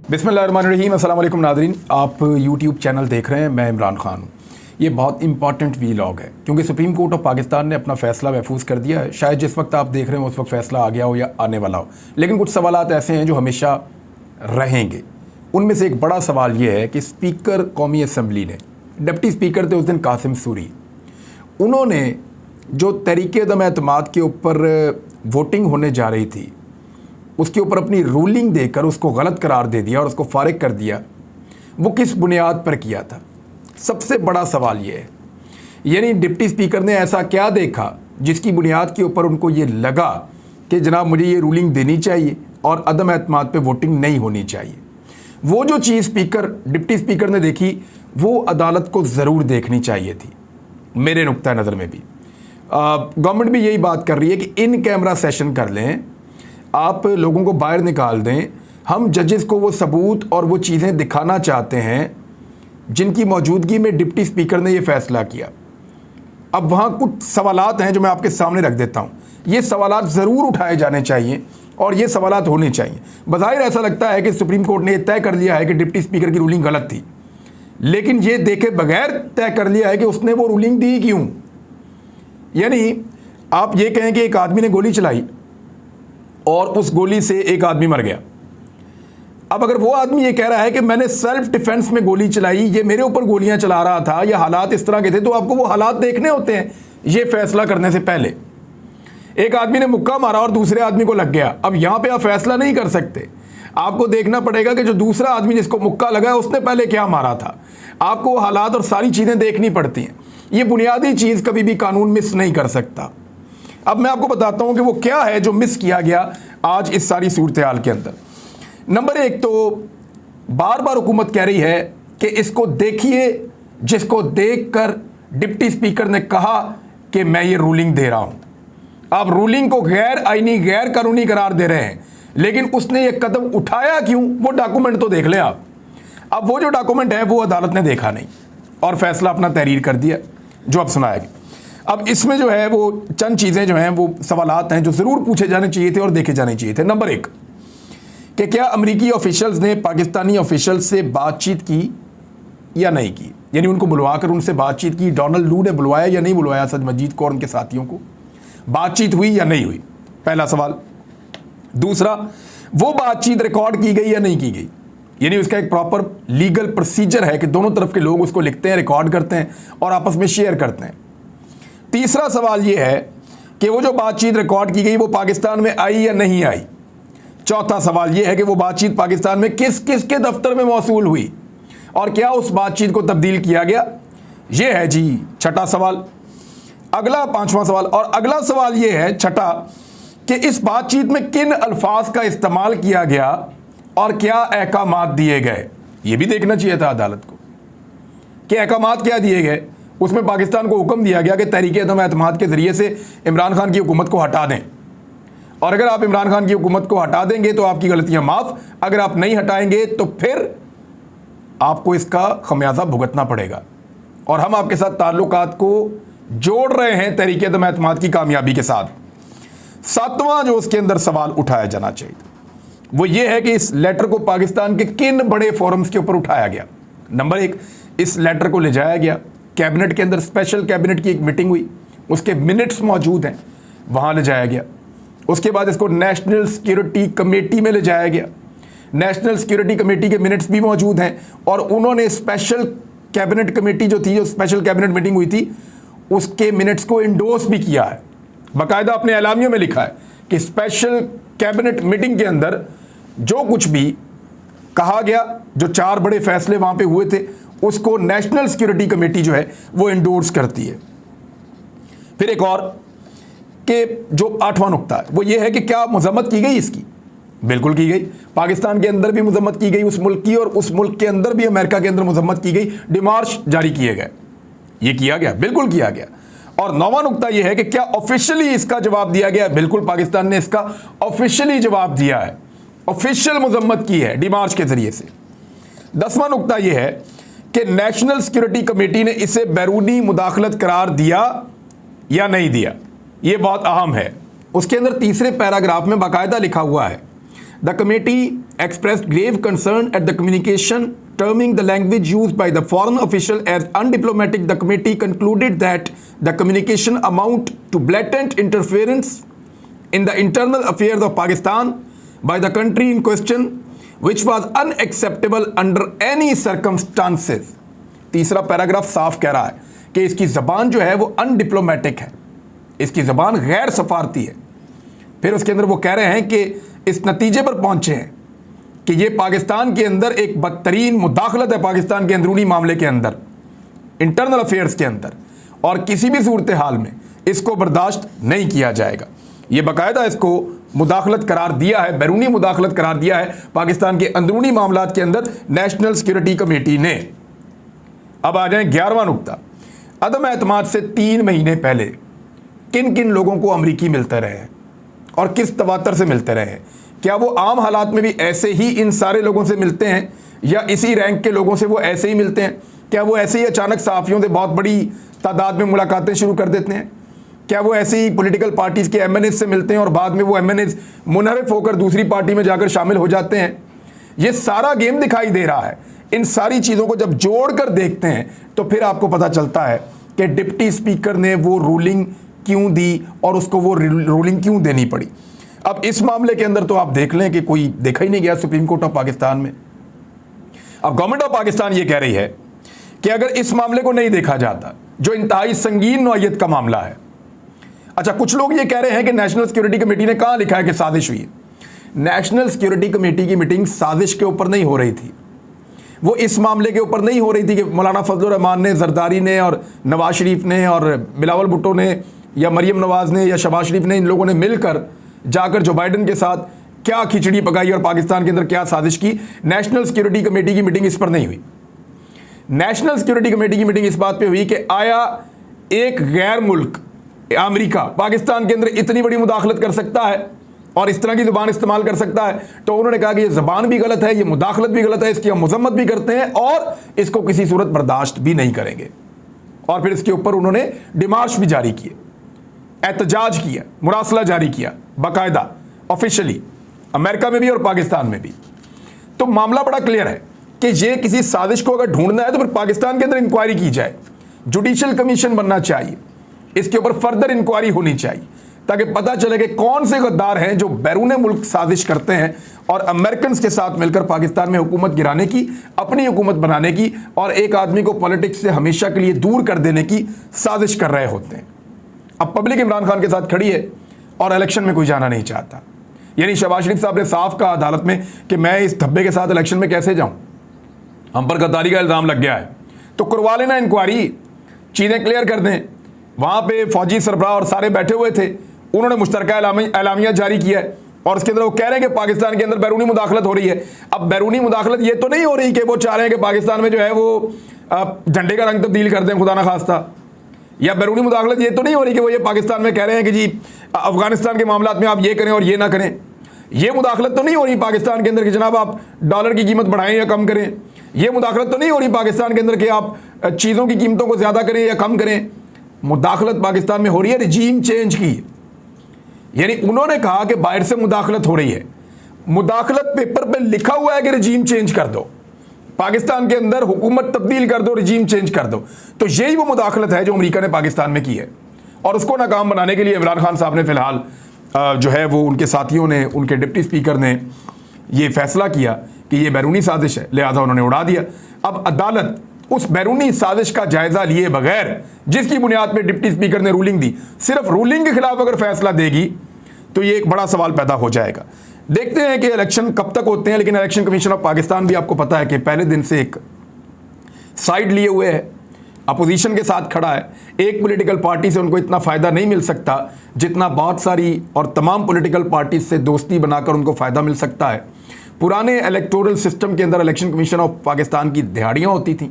बिस्मिल्लाहिर्रहमानिर्रहीम। अस्सलाम वालेकुम नाज़रीन, आप यूट्यूब चैनल देख रहे हैं। मैं इमरान खान हूँ। ये बहुत इंपॉर्टेंट वीलॉग है क्योंकि सुप्रीम कोर्ट ऑफ पाकिस्तान ने अपना फ़ैसला महफूज कर दिया है। शायद जिस वक्त आप देख रहे हो उस वक्त फ़ैसला आ गया हो या आने वाला हो, लेकिन कुछ सवालात ऐसे हैं जो हमेशा रहेंगे। उनमें से एक बड़ा सवाल ये है कि स्पीकर कौमी असम्बली ने, डिप्टी स्पीकर थे उस दिन कासिम सूरी, उन्होंने जो तहरीक-ए-अदम एतमाद के ऊपर वोटिंग होने जा रही थी उसके ऊपर अपनी रूलिंग देकर उसको गलत करार दे दिया और उसको फारिग कर दिया। वो किस बुनियाद पर किया था? सबसे बड़ा सवाल ये है, यानी डिप्टी स्पीकर ने ऐसा क्या देखा जिसकी बुनियाद के ऊपर उनको ये लगा कि जनाब मुझे ये रूलिंग देनी चाहिए और अदम एतमाद पे वोटिंग नहीं होनी चाहिए। वो जो चीज़ डिप्टी स्पीकर ने देखी वो अदालत को ज़रूर देखनी चाहिए थी। मेरे नुक्ता नज़र में भी गवर्नमेंट भी यही बात कर रही है कि इन कैमरा सेशन कर लें, आप लोगों को बाहर निकाल दें। हम जजेस को वो सबूत और वो चीज़ें दिखाना चाहते हैं जिनकी मौजूदगी में डिप्टी स्पीकर ने ये फ़ैसला किया। अब वहाँ कुछ सवालात हैं जो मैं आपके सामने रख देता हूँ। ये सवालात ज़रूर उठाए जाने चाहिए और ये सवालात होने चाहिए। बज़ाहिर ऐसा लगता है कि सुप्रीम कोर्ट ने तय कर लिया है कि डिप्टी स्पीकर की रूलिंग गलत थी, लेकिन ये देखे बगैर तय कर लिया है कि उसने वो रूलिंग दी क्यों। यानी आप ये कहें कि एक आदमी ने गोली चलाई और उस गोली से एक आदमी मर गया। अब अगर वो आदमी ये कह रहा है कि मैंने सेल्फ डिफेंस में गोली चलाई, ये मेरे ऊपर गोलियां चला रहा था, ये हालात इस तरह के थे, तो आपको वो हालात देखने होते हैं ये फैसला करने से पहले। एक आदमी ने मुक्का मारा और दूसरे आदमी को लग गया, अब यहां पे आप फैसला नहीं कर सकते। आपको देखना पड़ेगा कि जो दूसरा आदमी जिसको मुक्का लगा है उसने पहले क्या मारा था। आपको वो हालात और सारी चीज़ें देखनी पड़ती हैं। ये बुनियादी चीज़ कभी भी कानून मिस नहीं कर सकता। अब मैं आपको बताता हूं कि वो क्या है जो मिस किया गया आज इस सारी सूरत हाल के अंदर। नंबर एक, तो बार बार हुकूमत कह रही है कि इसको देखिए, जिसको देखकर डिप्टी स्पीकर ने कहा कि मैं ये रूलिंग दे रहा हूं। आप रूलिंग को गैर आईनी गैर कानूनी करार दे रहे हैं, लेकिन उसने ये कदम उठाया क्यों, वो डॉक्यूमेंट तो देख लें आप। अब वो जो डॉक्यूमेंट है वो अदालत ने देखा नहीं और फैसला अपना तहरीर कर दिया जो अब सुनाया गया। अब इसमें जो है वो चंद चीज़ें जो हैं वो सवालात हैं जो ज़रूर पूछे जाने चाहिए थे और देखे जाने चाहिए थे। नंबर एक, कि क्या अमेरिकी ऑफिशियल्स ने पाकिस्तानी ऑफिशियल से बातचीत की या नहीं की, यानी उनको बुलवाकर उनसे बातचीत की। डोनाल्ड लू ने बुलवाया या नहीं बुलवाया सद मजीद को और उनके साथियों को, बातचीत हुई या नहीं हुई, पहला सवाल। दूसरा, वो बातचीत रिकॉर्ड की गई या नहीं की गई, यानी उसका एक प्रॉपर लीगल प्रोसीजर है कि दोनों तरफ के लोग उसको लिखते हैं, रिकॉर्ड करते हैं और आपस में शेयर करते हैं। तीसरा सवाल ये है कि वो जो बातचीत रिकॉर्ड की गई वो पाकिस्तान में आई या नहीं आई। चौथा सवाल ये है कि वो बातचीत पाकिस्तान में किस किस के दफ्तर में मौसूल हुई और क्या उस बातचीत को तब्दील किया गया। ये है जी छठा सवाल। अगला पांचवा सवाल, और अगला सवाल ये है छठा, कि इस बातचीत में किन अल्फाज का इस्तेमाल किया गया और क्या अहकामात दिए गए। ये भी देखना चाहिए था अदालत को कि अहकामात क्या दिए गए। उसमें पाकिस्तान को हुक्म दिया गया कि तहरीक-ए-अदम एतमाद के ज़रिए से इमरान खान की हुकूमत को हटा दें, और अगर आप इमरान खान की हुकूमत को हटा देंगे तो आपकी गलतियां माफ़, अगर आप नहीं हटाएंगे तो फिर आपको इसका खमियाजा भुगतना पड़ेगा। और हम आपके साथ ताल्लुकात को जोड़ रहे हैं तहरीक-ए-अदम एतमाद की कामयाबी के साथ। सातवां जो उसके अंदर सवाल उठाया जाना चाहिए वो ये है कि इस लेटर को पाकिस्तान के किन बड़े फोरम्स के ऊपर उठाया गया। नंबर एक, इस लेटर को ले जाया गया कैबिनेट के अंदर, स्पेशल कैबिनेट की एक मीटिंग हुई, उसके मिनट्स मौजूद हैं, वहाँ ले जाया गया। उसके बाद इसको नेशनल सिक्योरिटी कमेटी में ले जाया गया, नेशनल सिक्योरिटी कमेटी के मिनट्स भी मौजूद हैं और उन्होंने स्पेशल कैबिनेट कमेटी जो थी, जो स्पेशल कैबिनेट मीटिंग हुई थी, उसके मिनट्स को इंडोर्स भी किया है। बाकायदा अपने एलामियों में लिखा है कि स्पेशल कैबिनेट मीटिंग के अंदर जो कुछ भी कहा गया, जो चार बड़े फैसले वहाँ पे हुए थे, उसको नेशनल सिक्योरिटी कमेटी जो है वो इंडोर्स करती है। फिर एक और कि जो आठवां नुक्ता है वो ये है कि क्या मजम्मत की गई इसकी। बिल्कुल की गई। पाकिस्तान के अंदर भी मजम्मत की गई उस मुल्क की, और उस मुल्क के अंदर भी अमेरिका के अंदर मजम्मत की गई, डिमार्च जारी किए गए। ये किया गया, बिल्कुल किया गया। और नौवां नुक्ता यह है कि क्या ऑफिशियली इसका जवाब दिया गया। बिल्कुल पाकिस्तान ने इसका ऑफिशियली जवाब दिया है, ऑफिशियल मजम्मत की है डिमार्च के जरिए से। 10वां नुक्ता यह है कि नेशनल सिक्योरिटी कमेटी ने इसे बैरूनी मुदाखलत करार दिया या नहीं दिया। यह बहुत अहम है। उसके अंदर तीसरे पैराग्राफ में बाकायदा लिखा हुआ है, the committee expressed grave concern at the communication terming the language used by the foreign official as undiplomatic. The committee concluded that the communication amount to blatant interference in the internal affairs of Pakistan by the country in question, which was unacceptable under any circumstances. तीसरा paragraph साफ कह रहा है कि इसकी ज़बान जो है वो अनडिप्लोमेटिक है, इसकी ज़बान गैर सफारती है। फिर उसके अंदर वो कह रहे हैं कि इस नतीजे पर पहुंचे हैं कि ये पाकिस्तान के अंदर एक बदतरीन मुदाखलत है, पाकिस्तान के अंदरूनी मामले के अंदर, इंटरनल अफेयर्स के अंदर, और किसी भी सूरत हाल में इसको बर्दाश्त नहीं किया जाएगा। ये बाकायदा इसको मुदाखलत करार दिया है, बैरूनी मुदाखलत करार दिया है पाकिस्तान के अंदरूनी मामलात के अंदर नेशनल सिक्योरिटी कमेटी ने। अब आ जाए 11वां नुक्ता। अदम एतमाद से 3 महीने पहले किन किन लोगों को अमरीकी मिलते रहे हैं और किस तवातर से मिलते रहे हैं? क्या वो आम हालात में भी ऐसे ही इन सारे लोगों से मिलते हैं या इसी रैंक के लोगों से वो ऐसे ही मिलते हैं? क्या वो ऐसे ही अचानक सहाफ़ियों से बहुत बड़ी तादाद में मुलाकातें शुरू कर देते हैं? क्या वो ऐसे ही पॉलिटिकल पार्टीज़ के MNAs से मिलते हैं और बाद में वो MNAs मुनहरिफ होकर दूसरी पार्टी में जाकर शामिल हो जाते हैं? ये सारा गेम दिखाई दे रहा है। इन सारी चीज़ों को जब जोड़ कर देखते हैं तो फिर आपको पता चलता है कि डिप्टी स्पीकर ने वो रूलिंग क्यों दी और उसको वो रूलिंग क्यों देनी पड़ी। अब इस मामले के अंदर तो आप देख लें कि कोई देखा ही नहीं गया सुप्रीम कोर्ट ऑफ पाकिस्तान में। अब गवर्नमेंट ऑफ पाकिस्तान ये कह रही है कि अगर इस मामले को नहीं देखा जाता, जो इंतहाई संगीन नौइयत का मामला है। अच्छा, कुछ लोग ये कह रहे हैं कि नेशनल सिक्योरिटी कमेटी ने कहाँ लिखा है कि साजिश हुई है। नेशनल सिक्योरिटी कमेटी की मीटिंग साजिश के ऊपर नहीं हो रही थी, वो इस मामले के ऊपर नहीं हो रही थी कि मौलाना फजलुर रहमान ने, जरदारी ने और नवाज शरीफ ने और बिलावल भुट्टो ने या मरियम नवाज ने या शहबाज शरीफ ने, इन लोगों ने मिलकर जाकर जो बाइडन के साथ क्या खिचड़ी पकाई और पाकिस्तान के अंदर क्या साजिश की। नेशनल सिक्योरिटी कमेटी की मीटिंग इस पर नहीं हुई। नेशनल सिक्योरिटी कमेटी की मीटिंग इस बात पे हुई कि आया एक गैर मुल्क अमेरिका पाकिस्तान के अंदर इतनी बड़ी मुदाखलत कर सकता है और इस तरह की ज़ुबान इस्तेमाल कर सकता है। तो उन्होंने कहा कि ये ज़बान भी गलत है, ये मुदाखलत भी गलत है, इसकी हम मजम्मत भी करते हैं और इसको किसी सूरत बर्दाश्त भी नहीं करेंगे। और फिर इसके ऊपर उन्होंने डिमार्च भी जारी किए, एहतजाज किया, मुरासला जारी किया बाकायदा ऑफिशियली, अमेरिका में भी और पाकिस्तान में भी। तो मामला बड़ा क्लियर है कि ये किसी साजिश को अगर ढूंढना है तो फिर पाकिस्तान के अंदर इंक्वायरी की जाए, जुडिशल कमीशन बनना चाहिए, इसके ऊपर फर्दर इंक्वायरी होनी चाहिए ताकि पता चले कि कौन से गद्दार हैं जो बैरून मुल्क साजिश करते हैं और अमेरिकन के साथ मिलकर पाकिस्तान में हुकूमत गिराने की, अपनी हुकूमत बनाने की और एक आदमी को पॉलिटिक्स से हमेशा के लिए दूर कर देने की साजिश कर रहे होते हैं। अब पब्लिक इमरान खान के साथ खड़ी है और इलेक्शन में कोई जाना नहीं चाहता। यानी शहबाज शरीफ साहब ने साफ कहा अदालत में कि मैं इस धब्बे के साथ इलेक्शन में कैसे जाऊं, हम पर गद्दारी का इल्ज़ाम लग गया है, तो करवा लेना इंक्वायरी, चीज़ें क्लियर कर दें। वहाँ पे फौजी सरबराह और सारे बैठे हुए थे, उन्होंने मुश्तरका एलामिया जारी किया है और उसके अंदर वो कह रहे हैं कि पाकिस्तान के अंदर बैरूनी मुदाखलत हो रही है। अब बैरूनी मुदाखलत ये तो नहीं हो रही कि वो चाह रहे हैं कि पाकिस्तान में जो है वो झंडे का रंग तब्दील कर दें खुदा ना खास्ता, या बैरूनी मुदाखलत ये तो नहीं हो रही कि वो ये पाकिस्तान में कह रहे हैं कि जी अफगानिस्तान के मामलात में आप ये करें और ये ना करें। ये मुदाखलत तो नहीं हो रही पाकिस्तान के अंदर कि जनाब आप डॉलर की कीमत बढ़ाएं या कम करें। ये मुदाखलत तो नहीं हो रही पाकिस्तान के अंदर कि आप चीज़ों की कीमतों को ज़्यादा करें या कम करें। मुदाखलत पाकिस्तान में हो रही है रिजीम चेंज की। यानी उन्होंने कहा कि बाहर से मुदाखलत हो रही है, मुदाखलत पेपर पे लिखा हुआ है कि रिजीम चेंज कर दो, पाकिस्तान के अंदर हुकूमत तब्दील कर दो, रिजीम चेंज कर दो। तो यही वो मुदाखलत है जो अमेरिका ने पाकिस्तान में की है और उसको नाकाम बनाने के लिए इमरान खान साहब ने फिलहाल जो है वो उनके साथियों ने, उनके डिप्टी स्पीकर ने ये फैसला किया कि ये बैरूनी साजिश है, लिहाजा उन्होंने उड़ा दिया। अब अदालत उस बैरूनी साजिश का जायजा लिए बगैर जिसकी बुनियाद पर डिप्टी स्पीकर ने रूलिंग दी, सिर्फ रूलिंग के खिलाफ अगर फैसला देगी तो ये एक बड़ा सवाल पैदा हो जाएगा। देखते हैं कि इलेक्शन कब तक होते हैं, लेकिन इलेक्शन कमीशन ऑफ पाकिस्तान भी आपको पता है कि पहले दिन से एक साइड लिए हुए है, अपोजिशन के साथ खड़ा है। एक पॉलिटिकल पार्टी से उनको इतना फ़ायदा नहीं मिल सकता जितना बहुत सारी और तमाम पॉलिटिकल पार्टी से दोस्ती बनाकर उनको फ़ायदा मिल सकता है। पुराने इलेक्टोरल सिस्टम के अंदर इलेक्शन कमीशन ऑफ पाकिस्तान की दिहाड़ियाँ होती थी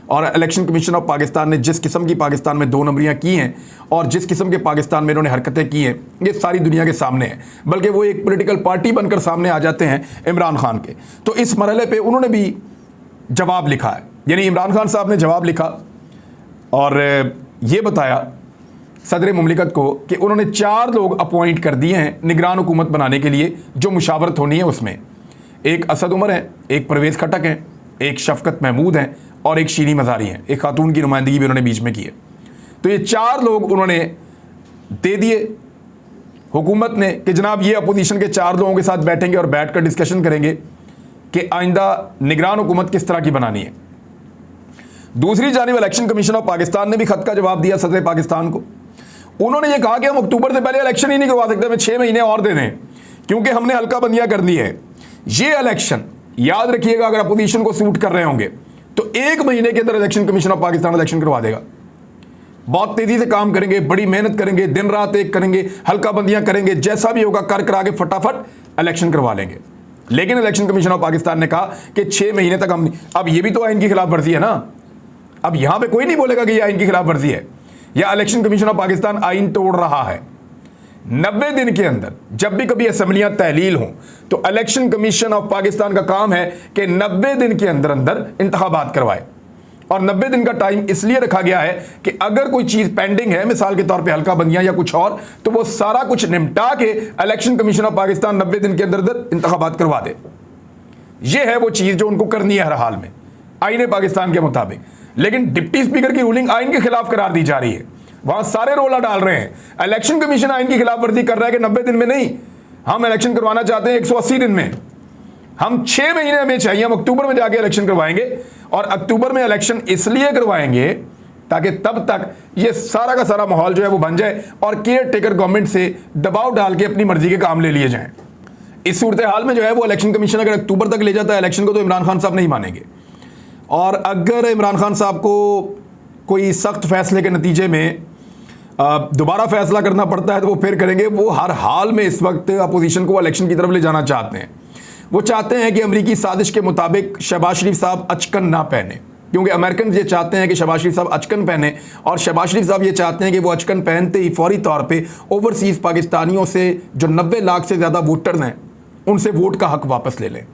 और इलेक्शन कमीशन ऑफ पाकिस्तान ने जिस किस्म की पाकिस्तान में 2 नंबरियाँ की हैं और जिस किस्म के पाकिस्तान में इन्होंने हरकतें की हैं, ये सारी दुनिया के सामने है। बल्कि वो एक पॉलिटिकल पार्टी बनकर सामने आ जाते हैं इमरान खान के। तो इस मरहले पे उन्होंने भी जवाब लिखा है, यानी इमरान खान साहब ने जवाब लिखा और ये बताया सदर मुमलिकत को कि उन्होंने 4 लोग अपॉइंट कर दिए हैं निगरान हुकूमत बनाने के लिए, जो मुशावरत होनी है उसमें। एक असद उमर हैं, एक परवेज़ खटक हैं, एक शफकत महमूद हैं और एक शीरी मज़ारी हैं। एक खातून की नुमाइंदगी भी उन्होंने बीच में की है। तो ये 4 लोग उन्होंने दे दिए हुकूमत ने कि जनाब ये अपोजिशन के 4 लोगों के साथ बैठेंगे और बैठ कर डिस्कशन करेंगे कि आइंदा निगरान हुकूमत किस तरह की बनानी है। दूसरी जानिब इलेक्शन कमीशन ऑफ पाकिस्तान ने भी खत का जवाब दिया सदर पाकिस्तान को। उन्होंने ये कहा कि हम अक्टूबर से पहले इलेक्शन ही नहीं करवा सकते, हमें 6 महीने और दे दें क्योंकि हमने हल्का बंदियां कर दी है। ये इलेक्शन याद रखिएगा, अगर अपोजिशन को सूट कर रहे होंगे तो 1 महीने के अंदर election commission of Pakistan election करवा देगा। बहुत तेजी से काम करेंगे, बड़ी मेहनत करेंगे, दिन रात एक करेंगे, हल्का बंदियां करेंगे, जैसा भी होगा कर करा के फटाफट इलेक्शन करवा लेंगे। लेकिन इलेक्शन कमीशन ऑफ पाकिस्तान ने कहा कि 6 महीने तक हम, अब ये भी तो आइन की खिलाफ वर्जी है ना। अब यहां पे कोई नहीं बोलेगा कि यह आइन की खिलाफ वर्जी है या इलेक्शन कमीशन ऑफ पाकिस्तान आइन तोड़ रहा है। 90 दिन के अंदर जब भी कभी असेंबलियां तहलील हों तो इलेक्शन कमीशन ऑफ पाकिस्तान का काम है कि 90 दिन के अंदर अंदर इंतखाबात करवाए। और 90 दिन का टाइम इसलिए रखा गया है कि अगर कोई चीज पेंडिंग है, मिसाल के तौर पे हल्का बंदियां या कुछ और, तो वो सारा कुछ निपटा के इलेक्शन कमीशन ऑफ पाकिस्तान 90 दिन के अंदर अंदर इंतखाबात करवा दे। ये है वो चीज जो उनको करनी है हर हाल में आईने पाकिस्तान के मुताबिक। लेकिन डिप्टी स्पीकर की रूलिंग आइन के खिलाफ करार दी जा रही है। वहां सारे रोला डाल रहे हैं। इलेक्शन कमीशन आइन की खिलाफ वर्जी कर रहा है कि 90 दिन में नहीं, हम इलेक्शन करवाना चाहते हैं 180 दिन में। हम 6 महीने हमें चाहिए, हम अक्टूबर में जाके इलेक्शन करवाएंगे। और अक्टूबर में इलेक्शन इसलिए करवाएंगे ताकि तब तक ये सारा का सारा माहौल जो है वो बन जाए और केयर टेकर गवर्नमेंट से दबाव डाल के अपनी मर्जी के काम ले लिए जाएं। इस सूरत हाल में जो है वो इलेक्शन कमीशन अगर अक्टूबर तक ले जाता है इलेक्शन को तो इमरान खान साहब नहीं मानेंगे। और अगर इमरान खान साहब को कोई सख्त फैसले के नतीजे में दोबारा फैसला करना पड़ता है तो वो फिर करेंगे। वो हर हाल में इस वक्त अपोजिशन को इलेक्शन की तरफ ले जाना चाहते हैं। वो चाहते हैं कि अमरीकी साजिश के मुताबिक शहबाज शरीफ साहब अचकन ना पहने, क्योंकि अमेरिकन ये चाहते हैं कि शहबाज शरीफ साहब अचकन पहने और शहबाज शरीफ साहब ये चाहते हैं कि वो अचकन पहनते ही फौरी तौर पे ओवरसीज़ पाकिस्तानियों से जो 90 लाख से ज़्यादा वोटर्स हैं उनसे वोट का हक वापस ले लें।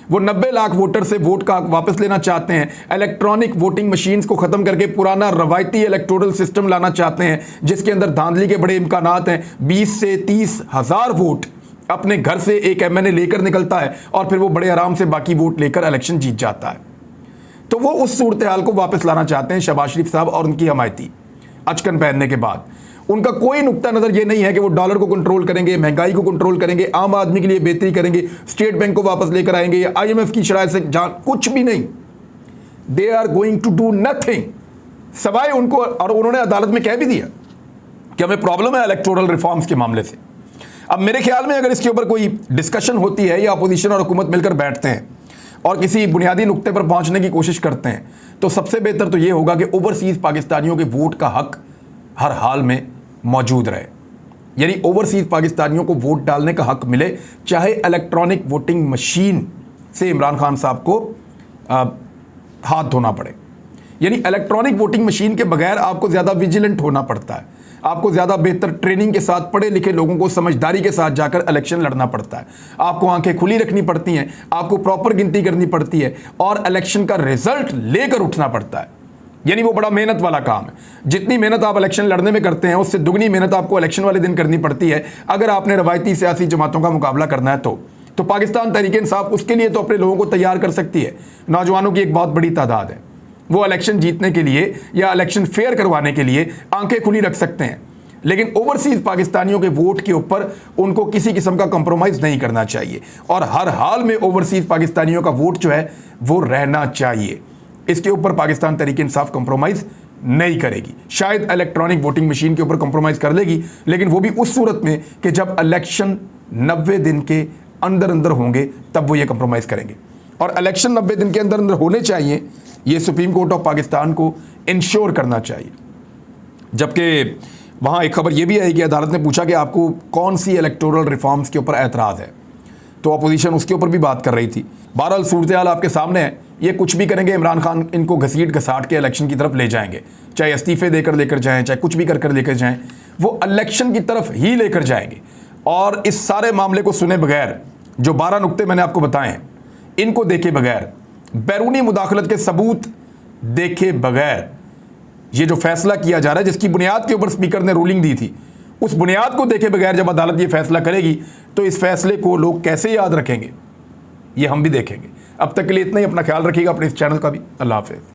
वो 90 लाख वोटर से वोट का हक वापस लेना चाहते हैं। इलेक्ट्रॉनिक वोटिंग मशीन्स को ख़त्म करके पुराना रवायती इलेक्टोरल सिस्टम लाना चाहते हैं जिसके अंदर धांधली के बड़े इम्कानात हैं। 20 से 30 हज़ार वोट अपने घर से एक MNA लेकर निकलता है और फिर वो बड़े आराम से बाकी वोट लेकर इलेक्शन जीत जाता है। तो वो उस सूरत हाल को वापस लाना चाहते हैं शहबाज शरीफ साहब और उनकी हमायती अचकन पहनने के बाद। उनका कोई नुक्ता नज़र ये नहीं है कि वो डॉलर को कंट्रोल करेंगे, महंगाई को कंट्रोल करेंगे, आम आदमी के लिए बेहतरी करेंगे, स्टेट बैंक को वापस लेकर आएंगे या IMF की शराइ से कुछ भी नहीं। They are going to do nothing सवाए उनको, और उन्होंने अदालत में कह भी दिया कि हमें प्रॉब्लम है इलेक्टोरल रिफॉर्म्स के मामले से। अब मेरे ख्याल में अगर इसके ऊपर कोई डिस्कशन होती है या अपोजिशन और हुकूमत मिलकर बैठते हैं और किसी बुनियादी नुक्ते पर पहुंचने की कोशिश करते हैं तो सबसे बेहतर तो ये होगा कि ओवरसीज़ पाकिस्तानियों के वोट का हक हर हाल में मौजूद रहे। यानी ओवरसीज़ पाकिस्तानियों को वोट डालने का हक मिले, चाहे इलेक्ट्रॉनिक वोटिंग मशीन से इमरान खान साहब को हाथ धोना पड़े। यानी इलेक्ट्रॉनिक वोटिंग मशीन के बगैर आपको ज़्यादा विजिलेंट होना पड़ता है, आपको ज़्यादा बेहतर ट्रेनिंग के साथ पढ़े लिखे लोगों को समझदारी के साथ जाकर इलेक्शन लड़ना पड़ता है। आपको आंखें खुली रखनी पड़ती हैं, आपको प्रॉपर गिनती करनी पड़ती है और इलेक्शन का रिजल्ट लेकर उठना पड़ता है। यानी वो बड़ा मेहनत वाला काम है। जितनी मेहनत आप इलेक्शन लड़ने में करते हैं उससे दुगनी मेहनत आपको इलेक्शन वाले दिन करनी पड़ती है अगर आपने रवायती सियासी जमातों का मुकाबला करना है तो पाकिस्तान तहरीक इंसाफ उसके लिए तो अपने लोगों को तैयार कर सकती है। नौजवानों की एक बहुत बड़ी तादाद है, वो इलेक्शन जीतने के लिए या इलेक्शन फेयर करवाने के लिए आंखें खुली रख सकते हैं। लेकिन ओवरसीज़ पाकिस्तानियों के वोट के ऊपर उनको किसी किस्म का कंप्रोमाइज़ नहीं करना चाहिए और हर हाल में ओवरसीज़ पाकिस्तानियों का वोट जो है वो रहना चाहिए। इसके ऊपर पाकिस्तान तहरीक इंसाफ कंप्रोमाइज़ नहीं करेगी। शायद इलेक्ट्रॉनिक वोटिंग मशीन के ऊपर कंप्रोमाइज़ कर लेगी, लेकिन वो भी उस सूरत में कि जब इलेक्शन 90 दिन के अंदर अंदर होंगे तब वो ये कंप्रोमाइज़ करेंगे। और इलेक्शन 90 दिन के अंदर अंदर होने चाहिए, ये सुप्रीम कोर्ट ऑफ पाकिस्तान को इंश्योर करना चाहिए। जबकि वहाँ एक खबर ये भी आई कि अदालत ने पूछा कि आपको कौन सी इलेक्टोरल रिफॉर्म्स के ऊपर एतराज़ है, तो अपोजिशन उसके ऊपर भी बात कर रही थी। बहरहाल सूरत हाल आपके सामने है, ये कुछ भी करेंगे इमरान खान इनको घसीट घसाट के इलेक्शन की तरफ ले जाएंगे, चाहे इस्तीफे देकर लेकर जाएं, चाहे कुछ भी कर लेकर जाएं, वो इलेक्शन की तरफ ही लेकर जाएंगे। और इस सारे मामले को सुने बगैर, जो 12 नुक्ते मैंने आपको बताए हैं, इनको देखे बगैर, बैरूनी मुदाखलत के सबूत देखे बगैर ये जो फैसला किया जा रहा है जिसकी बुनियाद के ऊपर स्पीकर ने रूलिंग दी थी, उस बुनियाद को देखे बगैर जब अदालत ये फैसला करेगी तो इस फैसले को लोग कैसे याद रखेंगे? ये हम भी देखेंगे। अब तक के लिए इतना ही, अपना ख्याल रखिएगा, अपने इस चैनल का भी। अल्लाह हाफ़िज़।